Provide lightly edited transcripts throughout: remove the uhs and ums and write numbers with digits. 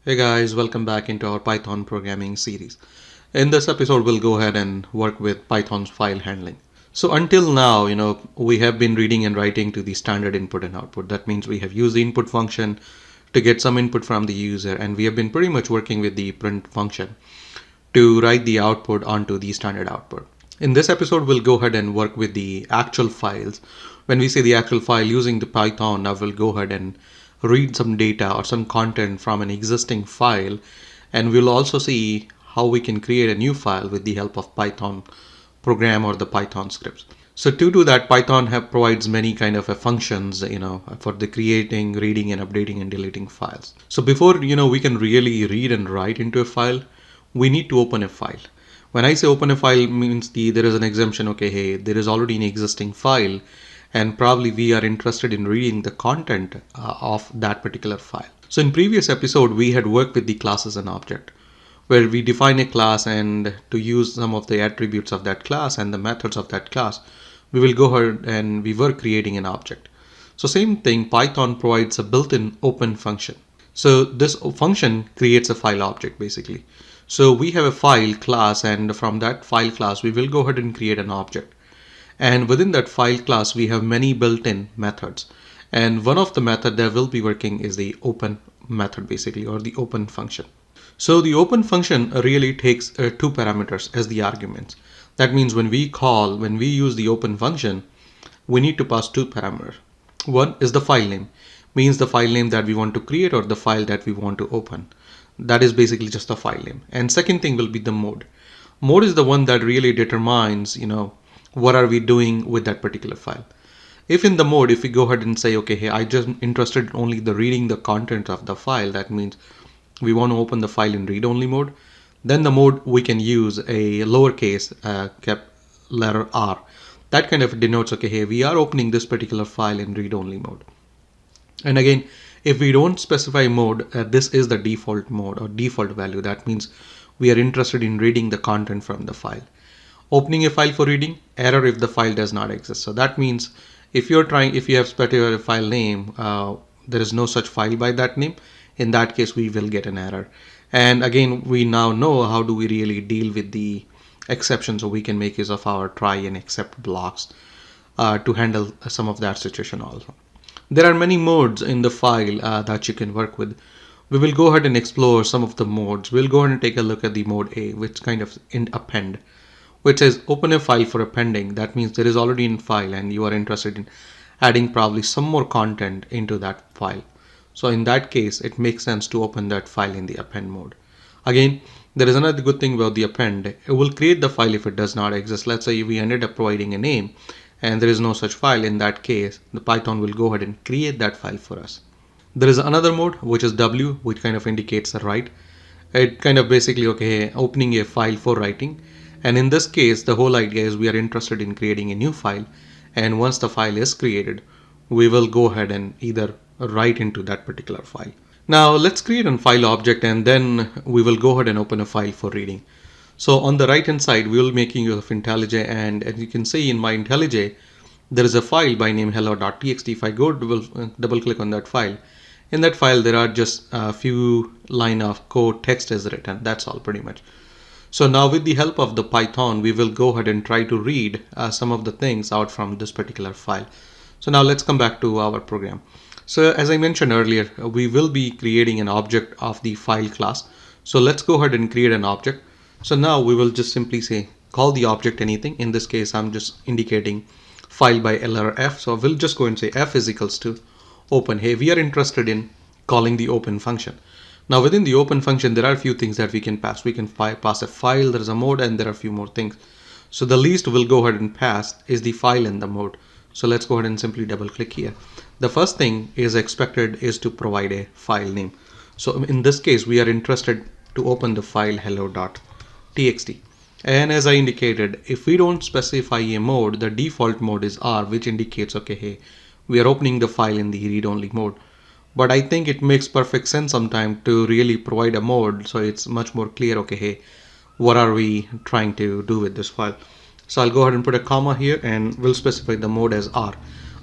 Hey guys, welcome back into our Python programming series. In this episode, we'll go ahead and work with Python's file handling. So until now, we have been reading and writing to the standard input and output. That means we have used the input function to get some input from the user, and we have been pretty much working with the print function to write the output onto the standard output. In this episode, we'll go ahead and work with the actual files. When we say the actual file using the Python, now we'll go ahead and read some data or some content from an existing file, and we'll also see how we can create a new file with the help of Python program or the Python scripts. So to do that, Python provides many kind of functions, for the creating, reading, and updating and deleting files. So before, we can really read and write into a file, we need to open a file. When I say open a file means there is an exemption. Okay, hey, there is already an existing file, and probably we are interested in reading the content of that particular file. So in previous episode, we had worked with the class as an object, where we define a class, and to use some of the attributes of that class and the methods of that class, we will go ahead and we were creating an object. So same thing, Python provides a built-in open function. So this function creates a file object basically. So we have a file class, and from that file class, we will go ahead and create an object. And within that file class, we have many built-in methods. And one of the method that will be working is the open method basically, or the open function. So the open function really takes two parameters as the arguments. That means when we use the open function, we need to pass two parameters. One is the file name, means the file name that we want to create or the file that we want to open. That is basically just the file name. And second thing will be the mode. Mode is the one that really determines, what are we doing with that particular file. If in the mode, if we go ahead and say, okay, hey, I just interested in only the reading the content of the file, that means we want to open the file in read-only mode, then the mode we can use a lowercase cap letter R. That kind of denotes, okay, hey, we are opening this particular file in read-only mode. And again, if we don't specify mode, this is the default mode or default value. That means we are interested in reading the content from the file. Opening a file for reading, error if the file does not exist. So that means if you have specified a file name, there is no such file by that name. In that case, we will get an error. And again, we now know how do we really deal with the exceptions, so we can make use of our try and except blocks to handle some of that situation also. There are many modes in the file that you can work with. We will go ahead and explore some of the modes. We'll go ahead and take a look at the mode A, which kind of append, which says open a file for appending. That means there is already in file and you are interested in adding probably some more content into that file. So in that case, it makes sense to open that file in the append mode. Again, there is another good thing about the append. It will create the file if it does not exist. Let's say we ended up providing a name and there is no such file. In that case, the Python will go ahead and create that file for us. There is another mode, which is W, which kind of indicates a write. It kind of basically, okay, opening a file for writing. And in this case, the whole idea is we are interested in creating a new file. And once the file is created, we will go ahead and either write into that particular file. Now let's create a file object, and then we will go ahead and open a file for reading. So on the right hand side, we will be making use of IntelliJ, and as you can see in my IntelliJ, there is a file by name hello.txt. If I go double click on that file, in that file there are just a few line of code text is written. That's all pretty much. So now with the help of the Python, we will go ahead and try to read some of the things out from this particular file. So now let's come back to our program. So as I mentioned earlier, we will be creating an object of the file class. So let's go ahead and create an object. So now we will just simply say, call the object anything. In this case, I'm just indicating file by letter F. So we'll just go and say F is equals to open. Hey, we are interested in calling the open function. Now within the open function, there are a few things that we can pass. We can pass a file, there is a mode, and there are a few more things. So the least we'll go ahead and pass is the file and the mode. So let's go ahead and simply double click here. The first thing is expected is to provide a file name. So in this case, we are interested to open the file hello.txt. And as I indicated, if we don't specify a mode, the default mode is R, which indicates, okay, hey, we are opening the file in the read-only mode. But I think it makes perfect sense sometimes to really provide a mode, so it's much more clear, okay, hey, what are we trying to do with this file? So I'll go ahead and put a comma here, and we'll specify the mode as R.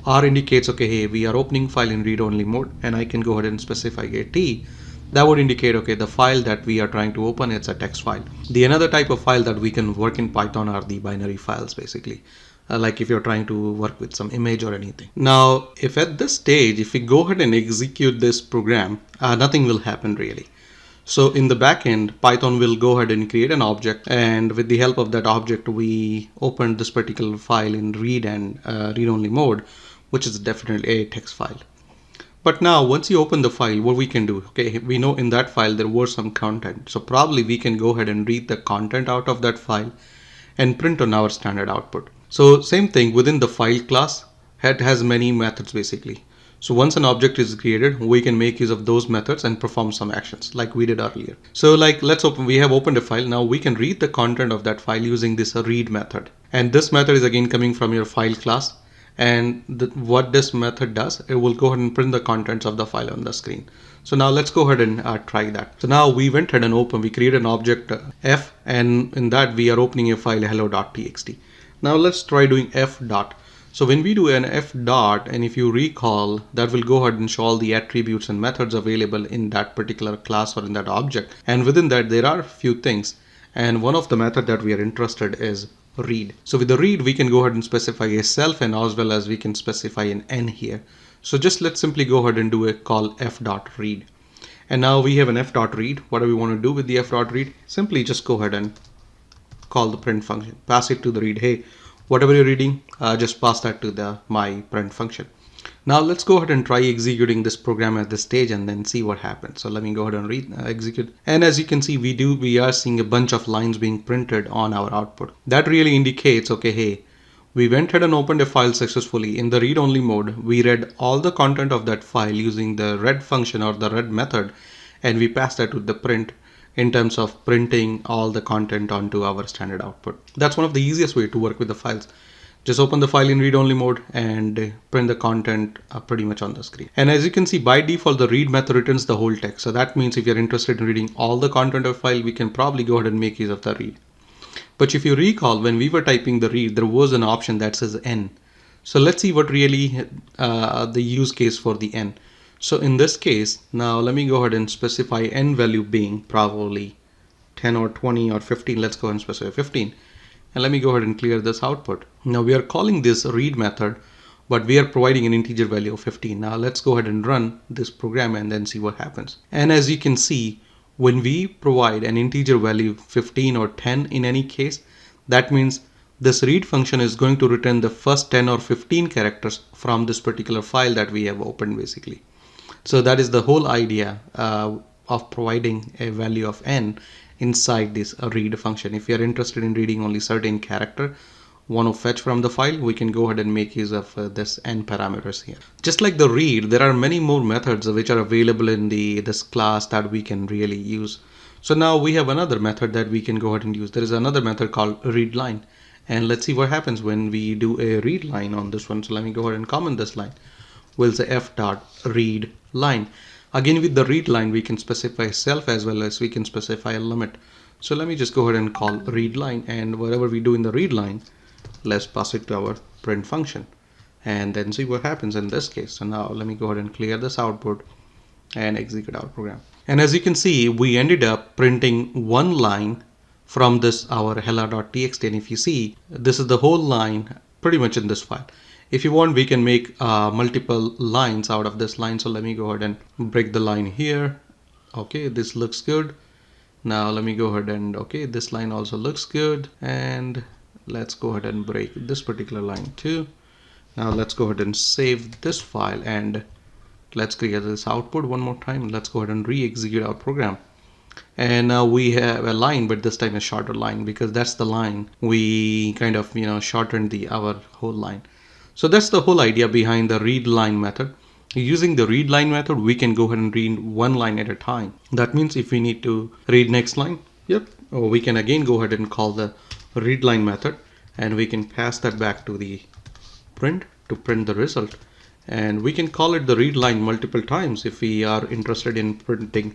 R indicates, okay, hey, we are opening file in read-only mode, and I can go ahead and specify a T. That would indicate, okay, the file that we are trying to open, it's a text file. The another type of file that we can work in Python are the binary files, basically. Like if you're trying to work with some image or anything. Now, if at this stage, if we go ahead and execute this program, nothing will happen really. So in the backend, Python will go ahead and create an object, and with the help of that object, we open this particular file in read and read-only mode, which is definitely a text file. But now once you open the file, what we can do, okay, we know in that file there was some content. So probably we can go ahead and read the content out of that file and print on our standard output. So same thing within the file class, it has many methods basically. So once an object is created, we can make use of those methods and perform some actions like we did earlier. So like we have opened a file. Now we can read the content of that file using this read method. And this method is again coming from your file class. And what this method does, it will go ahead and print the contents of the file on the screen. So now let's go ahead and try that. So now we went ahead and we created an object f, and in that we are opening a file hello.txt. Now let's try doing f dot. So when we do an f dot, and if you recall, that will go ahead and show all the attributes and methods available in that particular class or in that object. And within that, there are a few things. And one of the method that we are interested is read. So with the read, we can go ahead and specify a self, and as well as we can specify an n here. So just let's simply go ahead and do a call f dot read. And now we have an f dot read. What do we want to do with the f dot read? Simply just go ahead and call the print function, pass it to the read. Hey, whatever you're reading, just pass that to the my print function. Now let's go ahead and try executing this program at this stage and then see what happens. So let me go ahead and execute. And as you can see, we are seeing a bunch of lines being printed on our output. That really indicates, okay, hey, we went ahead and opened a file successfully. In the read-only mode, we read all the content of that file using the read function or the read method, and we passed that to the print in terms of printing all the content onto our standard output. That's one of the easiest way to work with the files. Just open the file in read-only mode and print the content pretty much on the screen. And as you can see, by default, the read method returns the whole text. So that means if you're interested in reading all the content of a file, we can probably go ahead and make use of the read. But if you recall, when we were typing the read, there was an option that says n. So let's see what really the use case for the n. So in this case, now let me go ahead and specify n value being probably 10 or 20 or 15. Let's go ahead and specify 15. And let me go ahead and clear this output. Now we are calling this read method, but we are providing an integer value of 15. Now let's go ahead and run this program and then see what happens. And as you can see, when we provide an integer value 15 or 10 in any case, that means this read function is going to return the first 10 or 15 characters from this particular file that we have opened basically. So that is the whole idea of providing a value of n inside this read function. If you are interested in reading only certain character, want to fetch from the file, we can go ahead and make use of this n parameters here. Just like the read, there are many more methods which are available in this class that we can really use. So now we have another method that we can go ahead and use. There is another method called read line. And let's see what happens when we do a read line on this one. So let me go ahead and comment this line. We'll say f dot read line. Again, with the read line, we can specify self as well as we can specify a limit. So let me just go ahead and call read line, and whatever we do in the read line, let's pass it to our print function and then see what happens in this case. So now let me go ahead and clear this output and execute our program. And as you can see, we ended up printing one line from this our hello.txt. And if you see, this is the whole line pretty much in this file. If you want, we can make multiple lines out of this line. So let me go ahead and break the line here. Okay, this looks good. Now let me go ahead and, okay, this line also looks good. And let's go ahead and break this particular line too. Now let's go ahead and save this file and let's create this output one more time. Let's go ahead and re-execute our program. And now we have a line, but this time a shorter line, because that's the line we kind of, shortened our whole line. So that's the whole idea behind the read line method. Using the read line method, we can go ahead and read one line at a time. That means if we need to read next line, we can again go ahead and call the read line method, and we can pass that back to the print to print the result. And we can call it the read line multiple times if we are interested in printing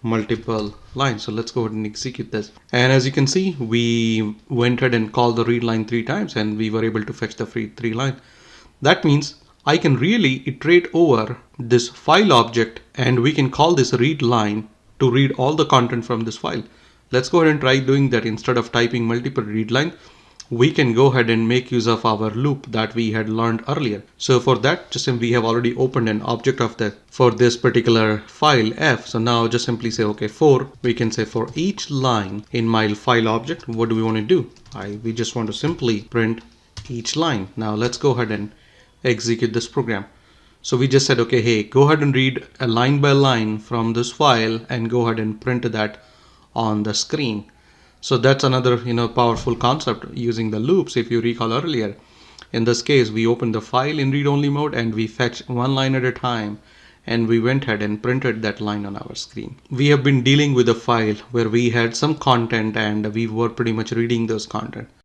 multiple lines. So let's go ahead and execute this. And as you can see, we went ahead and called the read line 3 times and we were able to fetch the free 3 line. That means I can really iterate over this file object, and we can call this read line to read all the content from this file. Let's go ahead and try doing that. Instead of typing multiple read lines, we can go ahead and make use of our loop that we had learned earlier. So for that, just we have already opened an object of that for this particular file f. So now just simply say, okay, we can say for each line in my file object, what do we want to do? We just want to simply print each line. Now let's go ahead and execute this program. So we just said, okay, hey, go ahead and read a line by line from this file and go ahead and print that on the screen. So that's another powerful concept using the loops. If you recall earlier, in this case we opened the file in read-only mode and we fetched one line at a time, and we went ahead and printed that line on our screen. We have been dealing with a file where we had some content and we were pretty much reading those content.